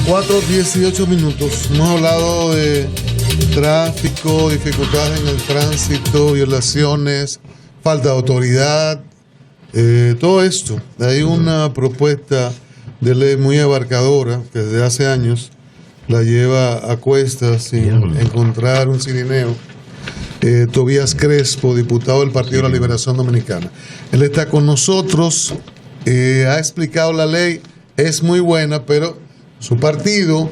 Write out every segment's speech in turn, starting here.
4:18. Hemos hablado de tráfico, dificultades en el tránsito, violaciones, falta de autoridad, todo esto. Hay una propuesta de ley muy abarcadora que desde hace años la lleva a cuestas sin encontrar un cirineo. Tobías Crespo, diputado del Partido de la Liberación Dominicana. Él está con nosotros, ha explicado la ley, es muy buena, pero su partido,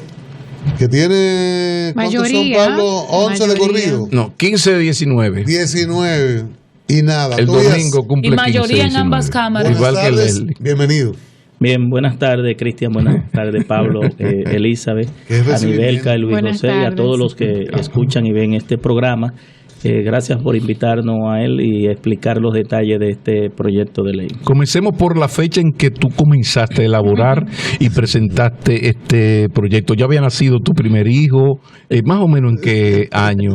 que tiene, ¿cuántos son, Pablo? 11 de corrido. No, 15 de 19. 19 y nada. El domingo cumple 15. Y mayoría en ambas cámaras. Igual que el bienvenido. Bien, buenas tardes, Cristian, buenas tardes, Pablo, Elizabeth, a Nivelca, Luis José, y a todos los que escuchan y ven este programa. Gracias por invitarnos a él y explicar los detalles de este proyecto de ley. Comencemos por la fecha en que tú comenzaste a elaborar y presentaste este proyecto. ¿Ya había nacido tu primer hijo? ¿Más o menos en qué año?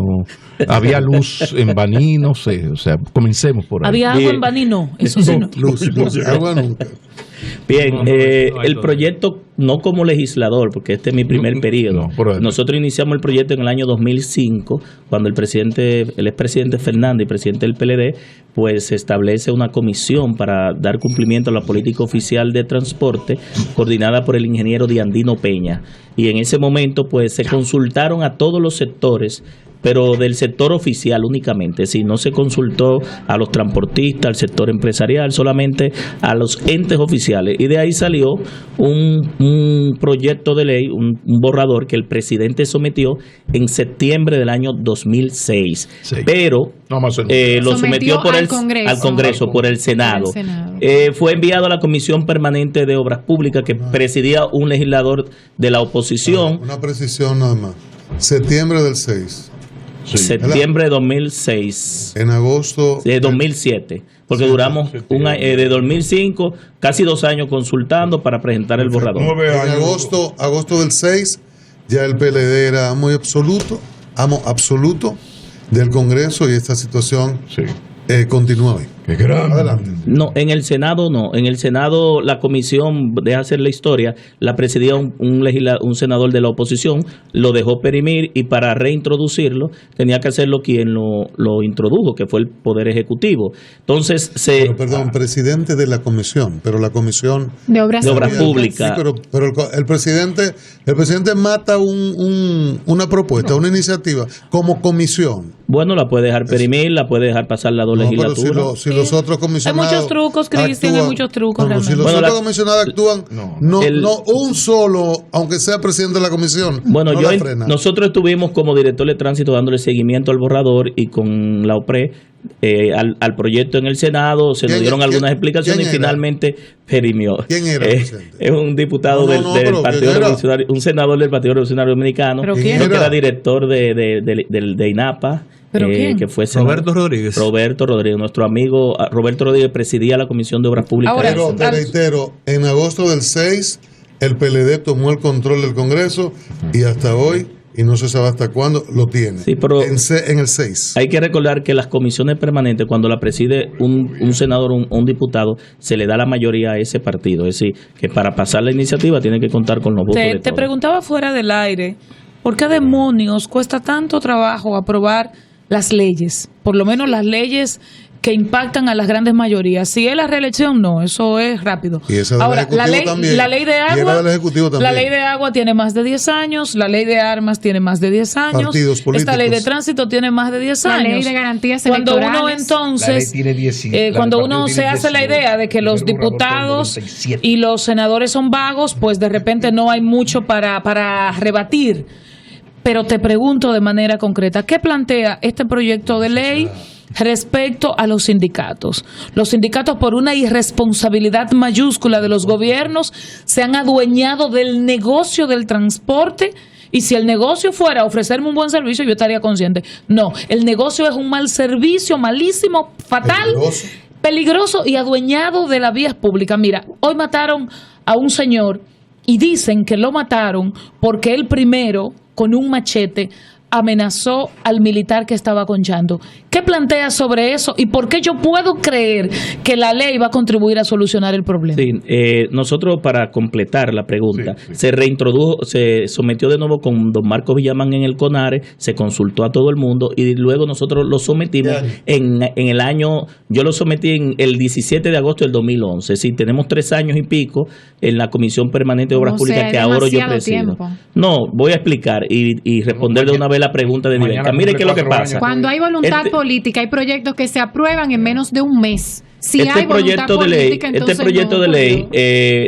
¿Había luz en Baní? No sé, o sea, comencemos por ahí. ¿Había agua en Baní? No, eso sí no. Luz, agua nunca. Bien, el proyecto, no como legislador, porque este es mi primer periodo. Nosotros iniciamos el proyecto en el año 2005, cuando el expresidente Fernández y presidente del PLD, pues se establece una comisión para dar cumplimiento a la política oficial de transporte, coordinada por el ingeniero Diandino Peña. Y en ese momento, pues se consultaron a todos los sectores, pero del sector oficial únicamente, si no se consultó a los transportistas, al sector empresarial, solamente a los entes oficiales. Y de ahí salió un proyecto de ley, un borrador que el presidente sometió en septiembre del año 2006. Sí. Pero lo sometió al Congreso, por el Senado. Fue enviado a la Comisión Permanente de Obras Públicas, que presidía un legislador de la oposición. Una precisión nada más. Septiembre del 6. Sí. Septiembre de 2006. En agosto de 2007, porque duramos de 2005 casi 2 años consultando para presentar el borrador. En agosto del 6 ya el PLD era amo absoluto del Congreso, y esta situación continúa hoy. ¡Qué grande! Adelante. No, en el Senado no. En el Senado la comisión, deja hacer la historia, la presidía un senador de la oposición, lo dejó perimir, y para reintroducirlo tenía que hacerlo quien lo introdujo, que fue el Poder Ejecutivo. Entonces presidente de la comisión, pero la comisión de Obras Públicas. Sí, pero el presidente mata una propuesta, una iniciativa como comisión. Bueno, la puede dejar perimir, la puede dejar pasar la legislatura. Pero si los otros comisionados hay muchos trucos, Cristian, hay muchos trucos. Si los otros comisionados actúan, no un solo, aunque sea presidente de la comisión, nosotros estuvimos como director de tránsito dándole seguimiento al borrador y con la OPRE al proyecto en el Senado. Se nos dieron algunas explicaciones y finalmente perimió. ¿Quién era? Es un diputado del Partido Revolucionario, un senador del Partido Revolucionario Dominicano, que era director de INAPA. Que fue Roberto Rodríguez. Nuestro amigo Roberto Rodríguez presidía la Comisión de Obras Públicas. Pero te reitero, en agosto del 6 el PLD tomó el control del Congreso, y hasta hoy, y no se sabe hasta cuándo, lo tiene. Sí, pero en el 6. Hay que recordar que las comisiones permanentes, cuando la preside un senador o un diputado, se le da la mayoría a ese partido. Es decir, que para pasar la iniciativa tiene que contar con los votos de todos. Te preguntaba fuera del aire, ¿por qué demonios cuesta tanto trabajo aprobar las leyes? Por lo menos las leyes que impactan a las grandes mayorías. Si es la reelección, no, eso es rápido. Y esa del Ejecutivo también. La ley de agua, la ley de agua tiene más de 10 años, la ley de armas tiene más de 10 años, partidos políticos. Esta ley de tránsito tiene más de 10 años. La ley de garantías cuando electorales. Cuando uno se hace la idea de que los diputados y los senadores son vagos, pues de repente no hay mucho para rebatir. Pero te pregunto de manera concreta, ¿qué plantea este proyecto de ley respecto a los sindicatos? Los sindicatos, por una irresponsabilidad mayúscula de los gobiernos, se han adueñado del negocio del transporte. Y si el negocio fuera ofrecerme un buen servicio, yo estaría consciente. No, el negocio es un mal servicio, malísimo, fatal, peligroso y adueñado de las vías públicas. Mira, hoy mataron a un señor y dicen que lo mataron porque él primero, con un machete, amenazó al militar que estaba conchando. ¿Qué plantea sobre eso y por qué yo puedo creer que la ley va a contribuir a solucionar el problema? Sí, nosotros, para completar la pregunta, se reintrodujo, se sometió de nuevo con don Marcos Villamán en el CONARE, se consultó a todo el mundo y luego nosotros lo sometimos en el año, yo lo sometí en el 17 de agosto del 2011. Sí, tenemos 3 años y pico en la Comisión Permanente de Obras Públicas que ahora yo presido. No, voy a explicar y responder de una vez la pregunta de Nivenka. Mire qué es lo que pasa. Cuando hay voluntad política, hay proyectos que se aprueban en menos de un mes. Si este proyecto de ley,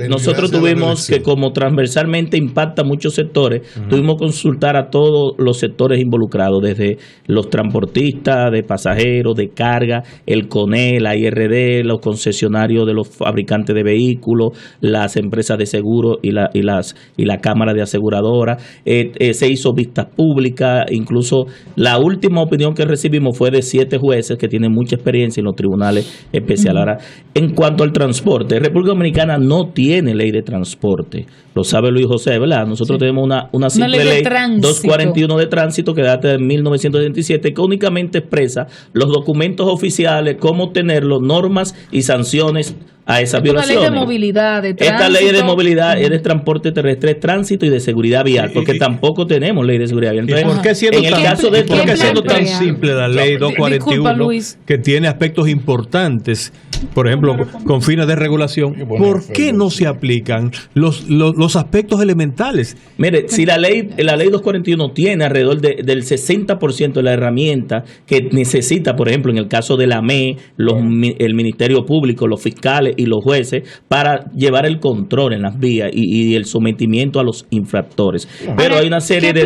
nosotros tuvimos que, como transversalmente impacta a muchos sectores, tuvimos que consultar a todos los sectores involucrados, desde los transportistas, de pasajeros, de carga, el CONE, la IRD, los concesionarios de los fabricantes de vehículos, las empresas de seguro y la Cámara de Aseguradoras. Se hizo vistas públicas, incluso la última opinión que recibimos fue de 7 jueces que tienen mucha experiencia en los tribunales especiales. Ahora, en cuanto al transporte, República Dominicana no tiene ley de transporte. Lo sabe Luis José, ¿verdad? Nosotros tenemos una simple ley 241 de tránsito que data de 1977 que únicamente expresa los documentos oficiales, cómo obtenerlos, normas y sanciones a esa violación. Esta ley de movilidad, de tránsito. Esta ley de movilidad es de transporte terrestre, tránsito y de seguridad vial, porque tampoco tenemos ley de seguridad vial. Entonces, ¿por qué siendo tan simple la ley 241, que tiene aspectos importantes, por ejemplo, con fines de regulación, por qué no se aplican los aspectos elementales? Mire, si la ley 241 tiene alrededor del 60% de la herramienta que necesita, por ejemplo, en el caso de la ME, el Ministerio Público, los fiscales y los jueces, para llevar el control en las vías y el sometimiento a los infractores. Pero hay una serie de...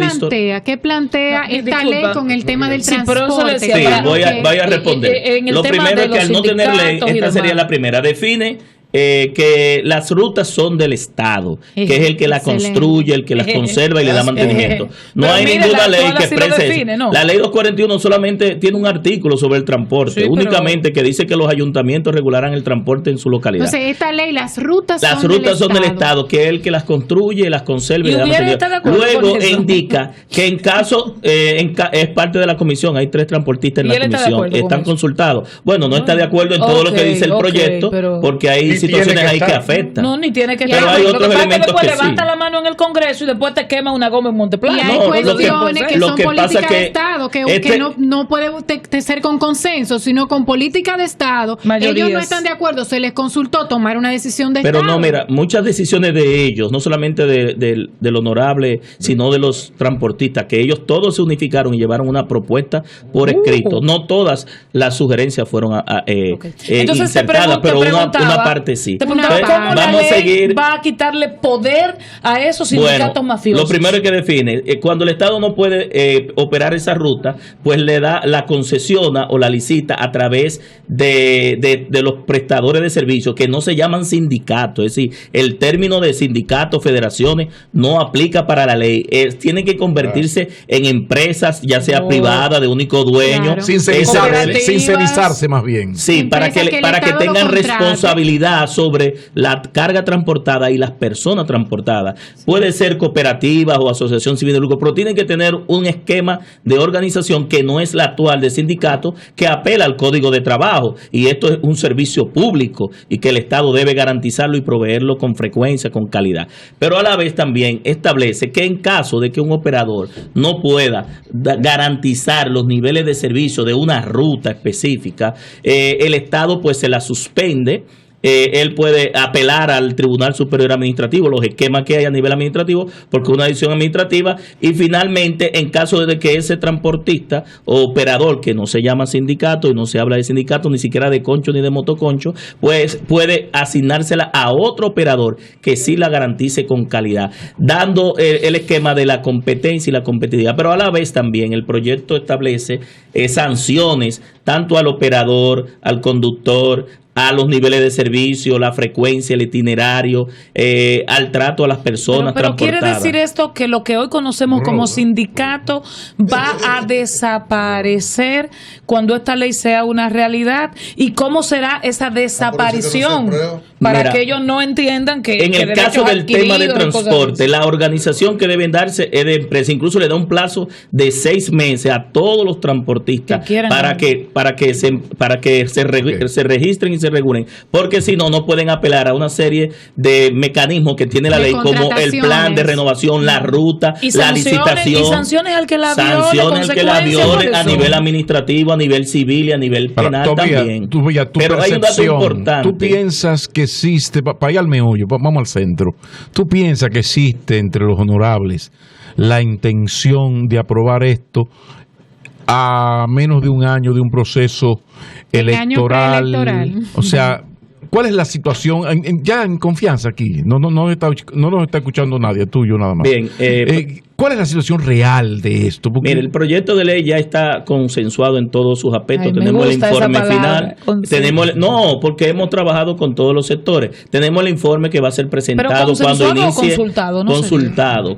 ¿Qué plantea esta ley con el tema del transporte? Sí, voy a responder. Lo primero es que al no tener ley, esta sería la primera. Define que las rutas son del Estado, que es el que las construye, el que las conserva y le da mantenimiento. No hay ninguna ley que exprese eso. ¿No? La ley 241 solamente tiene un artículo sobre el transporte, únicamente que dice que los ayuntamientos regularán el transporte en su localidad. Entonces, esta ley, las rutas son del Estado, que es el que las construye, las conserva y le da mantenimiento. Luego indica que en caso, es parte de la comisión, hay 3 transportistas en la comisión, están consultados. Bueno, no está de acuerdo en todo lo que dice el proyecto, porque hay situaciones ahí que afectan. No, ni tiene que estar. Pero hay otros elementos que levanta la mano en el Congreso y después te quema una goma en Monteplata. Y hay cuestiones que son políticas de Estado, que no puede ser con consenso, sino con política de Estado. Ellos no están de acuerdo, se les consultó tomar una decisión de Estado. Pero no, mira, muchas decisiones de ellos, no solamente del honorable, sino de los transportistas, que ellos todos se unificaron y llevaron una propuesta por escrito. No todas las sugerencias fueron insertadas, pero una parte sí. ¿Cómo la ley va a quitarle poder a esos sindicatos mafiosos? Lo primero que define, cuando el Estado no puede operar esa ruta, pues le da la concesiona o la licita a través de los prestadores de servicios, que no se llaman sindicatos. Es decir, el término de sindicatos, federaciones, no aplica para la ley. Tienen que convertirse en empresas, ya sea privadas, de único dueño. Sin cenizarse más bien. Sí, para que tengan responsabilidad sobre la carga transportada y las personas transportadas. Puede ser cooperativas o asociación civil de lucro, pero tienen que tener un esquema de organización que no es la actual de sindicato, que apela al Código de Trabajo, y esto es un servicio público y que el Estado debe garantizarlo y proveerlo con frecuencia, con calidad. Pero a la vez también establece que en caso de que un operador no pueda garantizar los niveles de servicio de una ruta específica, el Estado pues se la suspende. Él puede apelar al Tribunal Superior Administrativo, los esquemas que hay a nivel administrativo, porque es una decisión administrativa, y finalmente, en caso de que ese transportista o operador, que no se llama sindicato y no se habla de sindicato, ni siquiera de concho ni de motoconcho, pues puede asignársela a otro operador que sí la garantice con calidad, dando el esquema de la competencia y la competitividad. Pero a la vez también el proyecto establece sanciones tanto al operador, al conductor, a los niveles de servicio, la frecuencia, el itinerario, al trato a las personas pero transportadas. ¿Quiere decir esto que lo que hoy conocemos como sindicato va a desaparecer cuando esta ley sea una realidad? ¿Y cómo será esa desaparición? Para que ellos no entiendan que en el caso del tema de transporte, la organización que deben darse es de empresa, incluso le da un plazo de 6 meses a todos los transportistas para que se registren y se regulen, porque si no pueden apelar a una serie de mecanismos que tiene la ley, como el plan de renovación, la ruta, la licitación, y sanciones al que la viole, a nivel administrativo, a nivel civil y a nivel penal también. Pero hay un dato importante. Tú piensas que existe, para ir al meollo, vamos al centro, tú piensas que existe entre los honorables la intención de aprobar esto a menos de un año de un proceso electoral? O sea, ¿cuál es la situación? Ya en confianza aquí, no nos está escuchando nadie, tú y yo nada más. Bien, ¿cuál es la situación real de esto? Porque mire, el proyecto de ley ya está consensuado en todos sus aspectos. Tenemos el informe final. Porque hemos trabajado con todos los sectores. Tenemos el informe que va a ser presentado cuando inicie.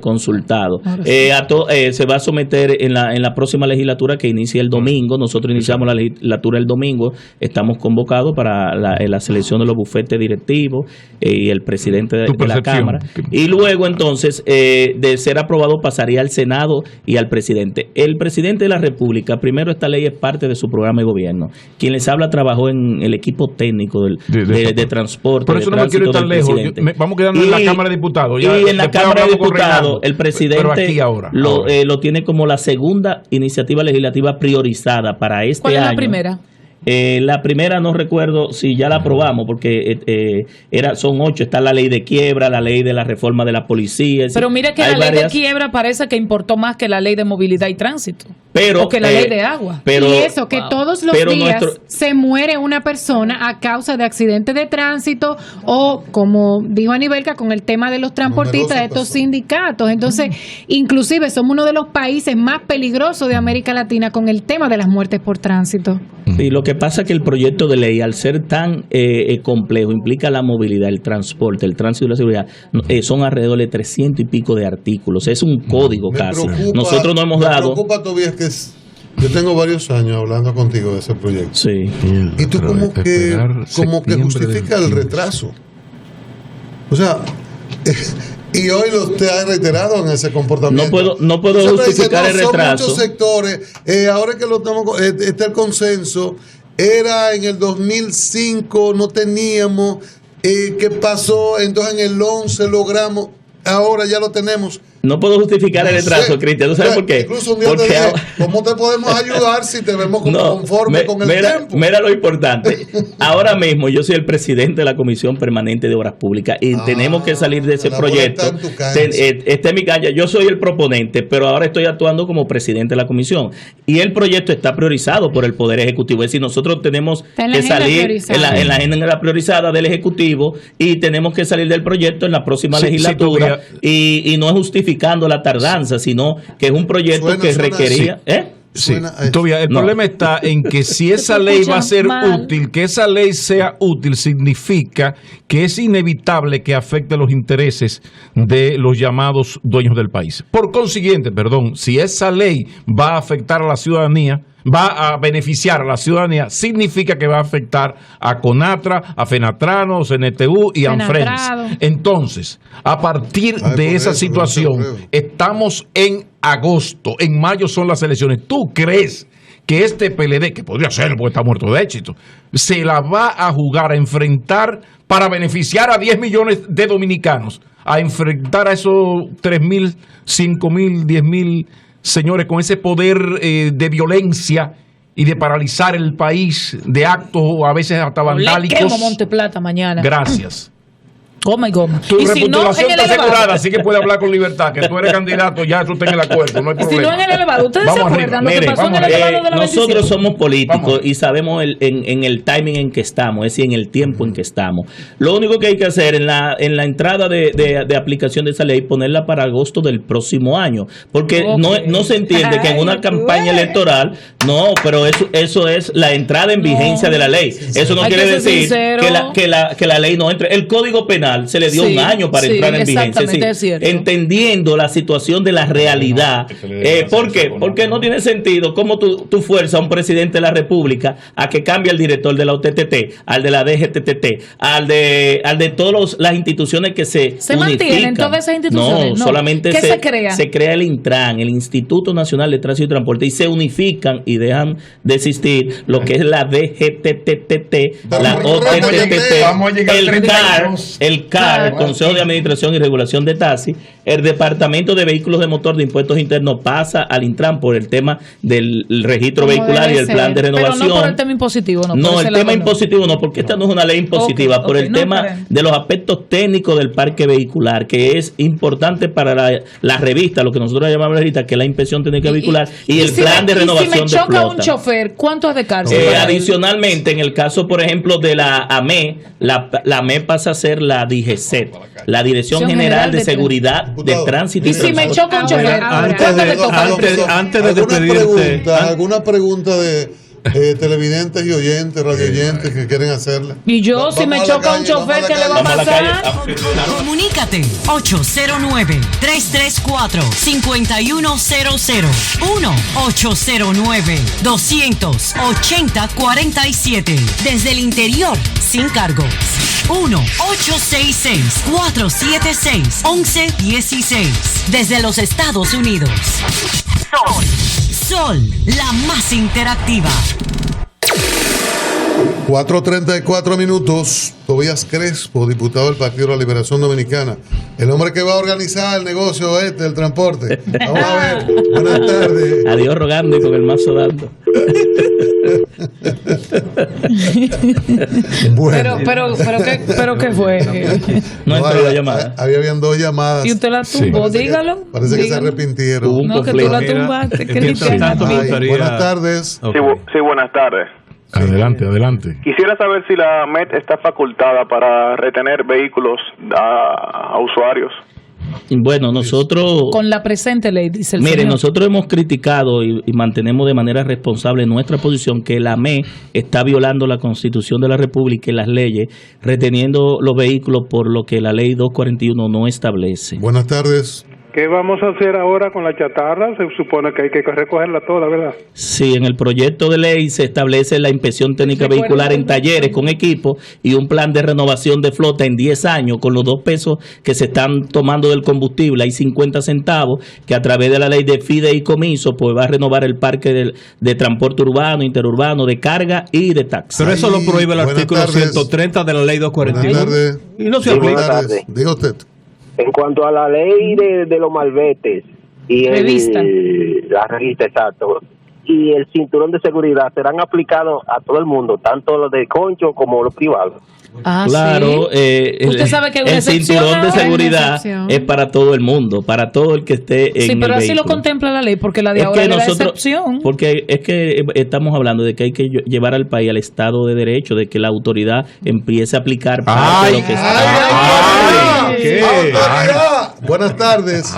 Consultado. Se va a someter en la próxima legislatura que inicia el domingo. Nosotros iniciamos la legislatura el domingo. Estamos convocados para la selección de los bufetes directivos y el presidente de la Cámara. Y luego entonces de ser aprobado pasaría al Senado y al presidente. El presidente de la República, primero, esta ley es parte de su programa de gobierno. Quien les habla trabajó en el equipo técnico de transporte. Por eso no me quiero ir tan lejos. Vamos quedando en la Cámara de Diputados. Y en la Cámara de Diputados, el presidente lo tiene como la segunda iniciativa legislativa priorizada para este año. ¿Cuál es la primera? La primera no recuerdo si ya la aprobamos, porque son 8. Está la ley de quiebra, la ley de la reforma de la policía. Pero mire que la ley de quiebra parece que importó más que la ley de movilidad y tránsito. O que la ley de agua. Y eso, que todos los días se muere una persona a causa de accidentes de tránsito o, como dijo Anibelka, con el tema de los transportistas, de estos sindicatos. Entonces, inclusive somos uno de los países más peligrosos de América Latina con el tema de las muertes por tránsito. Y lo que pasa es que el proyecto de ley, al ser tan complejo, implica la movilidad, el transporte, el tránsito y la seguridad, son alrededor de 300 y pico de artículos. Es un código casi. Nosotros no hemos dado... Me preocupa, Tobías, que yo tengo varios años hablando contigo de ese proyecto. Sí. Y tú como que justificas el retraso. O sea... Y hoy usted ha reiterado en ese comportamiento. No puedo justificar el retraso. Son muchos sectores. Ahora que lo estamos, está el consenso. Era en el 2005, no teníamos. ¿Qué pasó? Entonces en el 11 logramos. Ahora ya lo tenemos. No puedo justificar el retraso, Cristian. ¿Tú sabes por qué? Incluso un día te dije, ¿cómo te podemos ayudar si te vemos conforme con el tiempo? Mira lo importante. Ahora mismo yo soy el presidente de la Comisión Permanente de Obras Públicas y tenemos que salir de ese proyecto. Está en mi cancha. Yo soy el proponente, pero ahora estoy actuando como presidente de la comisión. Y el proyecto está priorizado por el Poder Ejecutivo. Es decir, nosotros tenemos que salir en la agenda priorizada del Ejecutivo y tenemos que salir del proyecto en la próxima legislatura. Y no es justificado la tardanza, sino que es un proyecto que requería... Sí, todavía el problema está en que si esa ley va a ser útil, que esa ley sea útil, significa que es inevitable que afecte los intereses de los llamados dueños del país. Por consiguiente, si esa ley va a afectar a la ciudadanía, va a beneficiar a la ciudadanía, significa que va a afectar a CONATRA, a FENATRANO, CNTU y a ANFRENS. Entonces, a partir de esa situación, estamos en agosto, en mayo son las elecciones. ¿Tú crees que este PLD, que podría ser porque está muerto de éxito, se la va a jugar a enfrentar para beneficiar a 10 millones de dominicanos, a enfrentar a esos 3.000, 5.000, 10.000 señores con ese poder de violencia y de paralizar el país, de actos a veces hasta vandálicos? Le quemo Monte Plata mañana. Gracias. Goma y goma. Tu reputación está asegurada, así que puede hablar con libertad, que tú eres candidato, ya tú tenés el acuerdo, no hay problema. Si no en el elevado, ¿ustedes se acuerdan lo que pasó en el elevado de la nosotros somos políticos y sabemos en el timing en que estamos, es decir, en el tiempo en que estamos. Lo único que hay que hacer en la entrada de aplicación de esa ley, ponerla para agosto del próximo año, porque no se entiende que en una campaña electoral, pero eso es la entrada en vigencia de la ley. Eso no quiere decir que la ley no entre. El Código Penal se le dio un año para entrar en vigencia. Entendiendo la situación de la realidad. ¿Por qué? Porque no tiene sentido cómo tú fuerzas a un presidente de la República a que cambie al director de la OTTT, al de la DGTT, al de todas las instituciones que se mantienen todas esas instituciones. No, solamente se crea. Se crea el Intran, el Instituto Nacional de Tránsito y Transporte, y se unifican y dejan de existir lo que es la DGTT, la OTTT, el CAR, el Consejo de Administración y Regulación de Taxis. El Departamento de Vehículos de Motor de Impuestos Internos pasa al Intran por el tema del registro vehicular y el plan de renovación. Pero no por el tema impositivo, no el tema impositivo no, porque esta no es una ley impositiva, por el tema de los aspectos técnicos del parque vehicular, que es importante para la revista, lo que nosotros llamamos la revista, que es la inspección técnica vehicular y el plan de renovación de flota. Si me choca un chofer, ¿cuánto es de cárcel? Adicionalmente, en el caso, por ejemplo, de la AME, la AME pasa a ser la DGCET, la Dirección General de Seguridad de Tránsito. Y si me choca un chofer, antes de despedirte, ¿alguna pregunta de televidentes y oyentes, radioyentes que quieren hacerla? Y yo, si me choca un chofer, ¿qué le va a pasar? Comunícate 809-334-5100 1-809-280-47 desde el interior sin cargos. 1-866-476-1116 desde los Estados Unidos. Sol, la más interactiva. 4:34 minutos. Tobías Crespo, diputado del Partido de la Liberación Dominicana. El hombre que va a organizar el negocio del transporte. Vamos a ver. Buenas tardes. Adiós rogando y con el mazo dando. Bueno. Pero ¿qué fue? No entró la llamada. Habían dos llamadas. ¿Y usted la tumbó? Dígalo. Parece que se arrepintieron. No, que tú la tumbaste. Buenas tardes. Okay. Sí, buenas tardes. Adelante. Quisiera saber si la MET está facultada para retener vehículos a usuarios. Bueno, nosotros... Con la presente ley, dice el señor. Mire, nosotros hemos criticado y mantenemos de manera responsable nuestra posición que la ME está violando la Constitución de la República y las leyes, reteniendo los vehículos por lo que la ley 241 no establece. Buenas tardes. ¿Qué vamos a hacer ahora con la chatarra? Se supone que hay que recogerla toda, ¿verdad? Sí, en el proyecto de ley se establece la inspección técnica vehicular en talleres con equipo y un plan de renovación de flota en 10 años con los 2 pesos que se están tomando del combustible. Hay 50 centavos que a través de la ley de fideicomiso pues va a renovar el parque de transporte urbano, interurbano, de carga y de taxi. Pero eso lo prohíbe el artículo 130 de la ley 241. Y no se aplica. Diga usted. En cuanto a la ley de los malvetes y la revista, exacto, y el cinturón de seguridad serán aplicados a todo el mundo, tanto los de concho como los privados. Claro, ¿sí? Usted sabe que el cinturón de seguridad es para todo el mundo, para todo el que esté en el vehículo. Sí, pero así lo contempla la ley, porque la de ahora era excepción. Porque es que estamos hablando de que hay que llevar al país al Estado de Derecho, de que la autoridad empiece a aplicar parte de lo que está. Buenas tardes.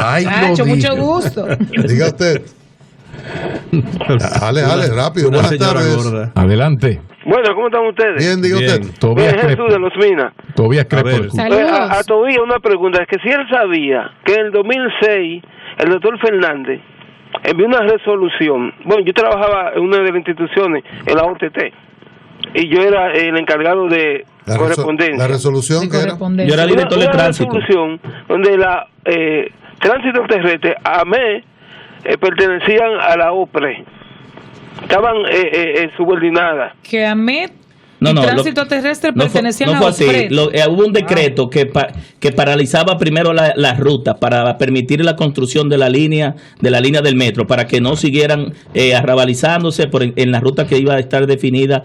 Mucho gusto. Diga usted. Dale, rápido. Buenas tardes. Adelante. Bueno, ¿cómo están ustedes? Bien, diga usted. Jesús de Los Minas. Tobías Crespo. A Tobías una pregunta. Es que si él sabía que en el 2006 el doctor Fernández envió una resolución. Bueno, yo trabajaba en una de las instituciones, en la OTT, y yo era el encargado de correspondencia. ¿La resolución que era? Yo era director de tránsito. Una resolución donde la tránsito terrestre, AME, pertenecían a la OPRE. Estaban subordinadas. Que AMET El tránsito terrestre pertenecía a los FRED. Hubo un decreto que paralizaba primero la ruta para permitir la construcción de la línea del metro, para que no siguieran arrabalizándose en la ruta que iba a estar definida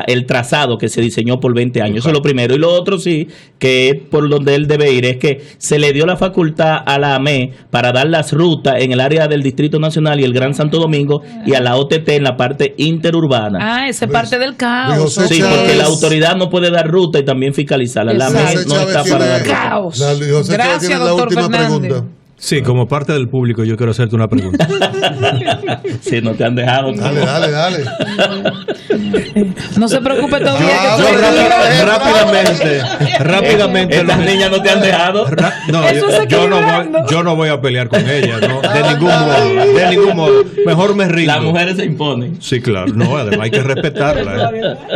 el trazado que se diseñó por 20 años. Eso es lo primero. Y lo otro sí, que es por donde él debe ir, es que se le dio la facultad a la AME para dar las rutas en el área del Distrito Nacional y el Gran Santo Domingo, y a la OTT en la parte interurbana. Esa es parte del caos. Sí, porque la autoridad no puede dar ruta y también fiscalizarla. La AME no está para dar caos. Gracias, doctor Fernández. Sí, como parte del público yo quiero hacerte una pregunta. Sí, no te han dejado. Dale. No se preocupe todavía. Rápidamente. Estas niñas no te han dejado. Yo no voy a pelear con ellas, ¿no? De ningún modo. Mejor me rindo. Las mujeres se imponen. Sí, claro. No, además hay que respetarlas.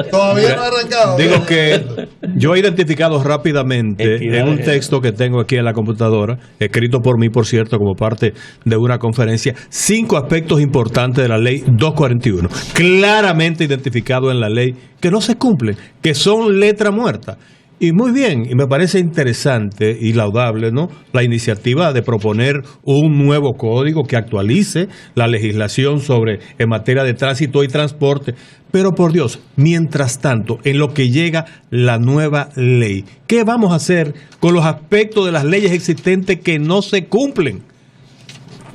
Todavía no ha arrancado. Digo que yo he identificado rápidamente en un texto que tengo aquí en la computadora, escrito por mí, por cierto, como parte de una conferencia, 5 aspectos importantes de la ley 241, claramente identificados en la ley, que no se cumplen, que son letra muerta. Y muy bien, y me parece interesante y laudable, ¿no?, la iniciativa de proponer un nuevo código que actualice la legislación en materia de tránsito y transporte. Pero por Dios, mientras tanto, en lo que llega la nueva ley, ¿qué vamos a hacer con los aspectos de las leyes existentes que no se cumplen?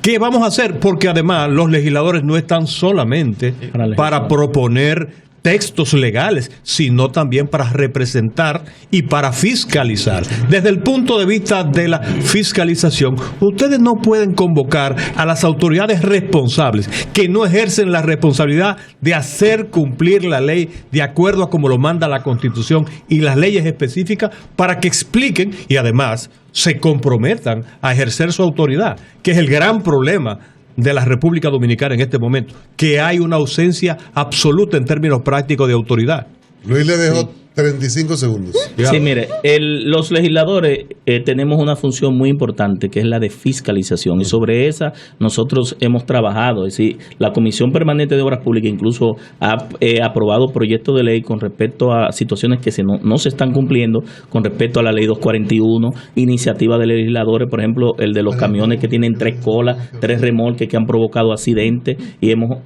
¿Qué vamos a hacer? Porque además los legisladores no están solamente para proponer textos legales, sino también para representar y para fiscalizar. Desde el punto de vista de la fiscalización, ustedes no pueden convocar a las autoridades responsables que no ejercen la responsabilidad de hacer cumplir la ley de acuerdo a como lo manda la Constitución y las leyes específicas, para que expliquen y además se comprometan a ejercer su autoridad, que es el gran problema de la República Dominicana en este momento, que hay una ausencia absoluta en términos prácticos de autoridad. Luis le dejó 35 segundos. Sí, mire, los legisladores tenemos una función muy importante, que es la de fiscalización, y sobre esa nosotros hemos trabajado. Es decir, la Comisión Permanente de Obras Públicas incluso ha aprobado proyectos de ley con respecto a situaciones que no se están cumpliendo, con respecto a la ley 241, iniciativas de legisladores, por ejemplo, el de los camiones que tienen 3 colas, 3 remolques que han provocado accidentes, y hemos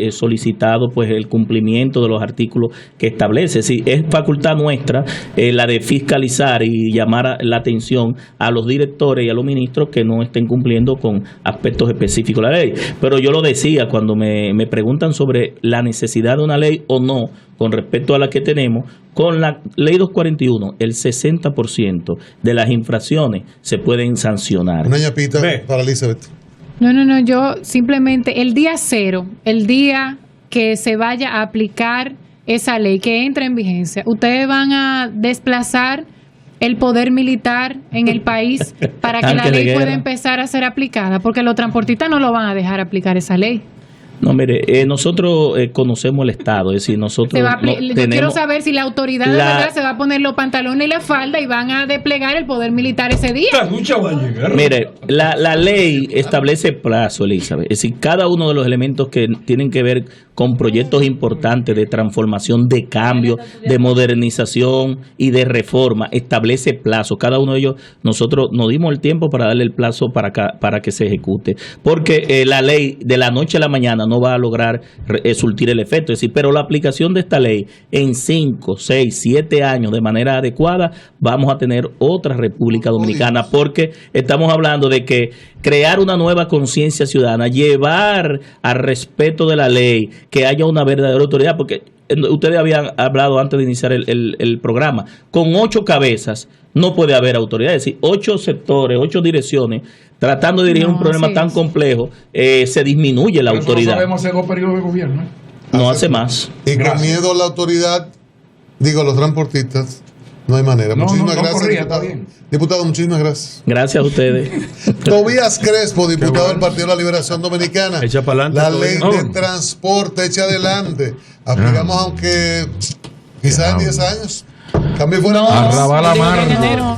solicitado pues el cumplimiento de los artículos que establece. Es decir, es facultad nuestra la de fiscalizar y llamar la atención a los directores y a los ministros que no estén cumpliendo con aspectos específicos de la ley. Pero yo lo decía cuando me preguntan sobre la necesidad de una ley o no con respecto a la que tenemos. Con la ley 241, el 60% de las infracciones se pueden sancionar. Una ñapita para Elizabeth. No, yo simplemente el día 0, el día que se vaya a aplicar esa ley, que entre en vigencia, ustedes van a desplazar el poder militar en el país para que la ley pueda empezar a ser aplicada, porque los transportistas no lo van a dejar aplicar esa ley. No, mire, nosotros conocemos el Estado, es decir, nosotros yo quiero saber si la autoridad de verdad se va a poner los pantalones y la falda y van a desplegar el poder militar ese día. Mire, la ley establece plazo, Elizabeth, es decir, cada uno de los elementos que tienen que ver con proyectos importantes de transformación, de cambio, de modernización y de reforma, establece plazo. Cada uno de ellos, nosotros nos dimos el tiempo para darle el plazo para que se ejecute, porque la ley de la noche a la mañana no va a lograr surtir el efecto. Es decir, pero la aplicación de esta ley en 5, 6, 7 años de manera adecuada, vamos a tener otra República Dominicana, porque estamos hablando de que crear una nueva conciencia ciudadana, llevar al respeto de la ley, que haya una verdadera autoridad, porque ustedes habían hablado antes de iniciar el programa, con 8 cabezas no puede haber autoridad, es decir, 8 sectores, 8 direcciones, tratando de dirigir un problema tan complejo, se disminuye la autoridad. No sabemos hacer 2 periodos de gobierno. No hace más. Y con miedo a la autoridad, digo, a los transportistas, no hay manera. Muchísimas gracias, diputado. Diputado, muchísimas gracias. Gracias a ustedes. Tobías Crespo, diputado del Partido de la Liberación Dominicana. Echa para adelante. La ley de transporte, echa adelante. Aplicamos, aunque quizás en 10 años. Cambio fuera. Arrabal amargo.